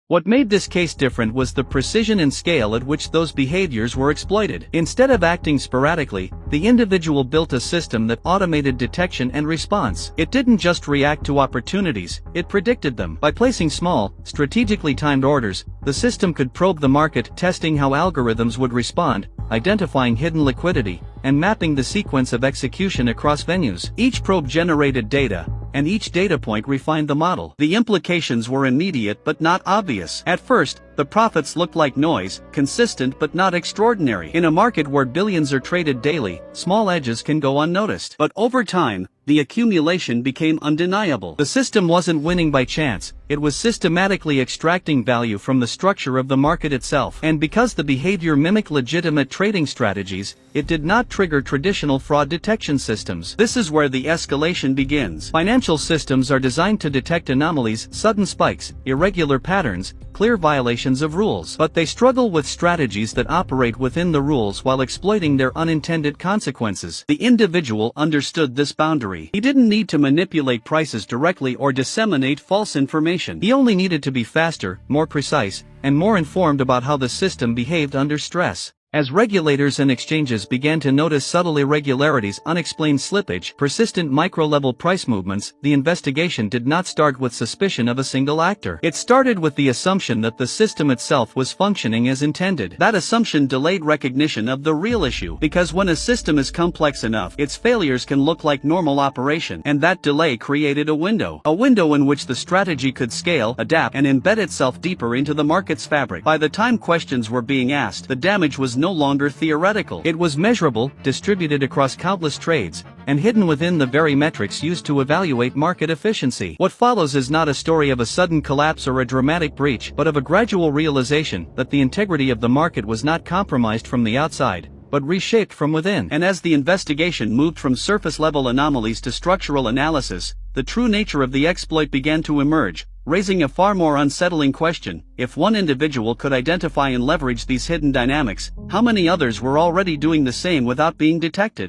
What made this case different was the precision and scale at which those behaviors were exploited. Instead of acting sporadically, the individual built a system that automated detection and response. It didn't just react to opportunities, it predicted them. By placing small, strategically timed orders, the system could probe the market, testing how algorithms would respond, identifying hidden liquidity, and mapping the sequence of execution across venues. Each probe generated data, and each data point refined the model. The implications were immediate but not obvious. At first, the profits looked like noise, consistent but not extraordinary. In a market where billions are traded daily, small edges can go unnoticed. But over time, the accumulation became undeniable. The system wasn't winning by chance, it was systematically extracting value from the structure of the market itself. And because the behavior mimicked legitimate trading strategies, it did not trigger traditional fraud detection systems. This is where the escalation begins. Financial systems are designed to detect anomalies, sudden spikes, irregular patterns, clear violations of rules. But they struggle with strategies that operate within the rules while exploiting their unintended consequences. The individual understood this boundary. He didn't need to manipulate prices directly or disseminate false information. He only needed to be faster, more precise, and more informed about how the system behaved under stress. As regulators and exchanges began to notice subtle irregularities, unexplained slippage, persistent micro-level price movements, the investigation did not start with suspicion of a single actor. It started with the assumption that the system itself was functioning as intended. That assumption delayed recognition of the real issue, because when a system is complex enough, its failures can look like normal operation, and that delay created a window in which the strategy could scale, adapt, and embed itself deeper into the market's fabric. By the time questions were being asked, the damage was no longer theoretical. It was measurable, distributed across countless trades, and hidden within the very metrics used to evaluate market efficiency. What follows is not a story of a sudden collapse or a dramatic breach, but of a gradual realization that the integrity of the market was not compromised from the outside, but reshaped from within. And as the investigation moved from surface-level anomalies to structural analysis, the true nature of the exploit began to emerge, raising a far more unsettling question. If one individual could identify and leverage these hidden dynamics, how many others were already doing the same without being detected?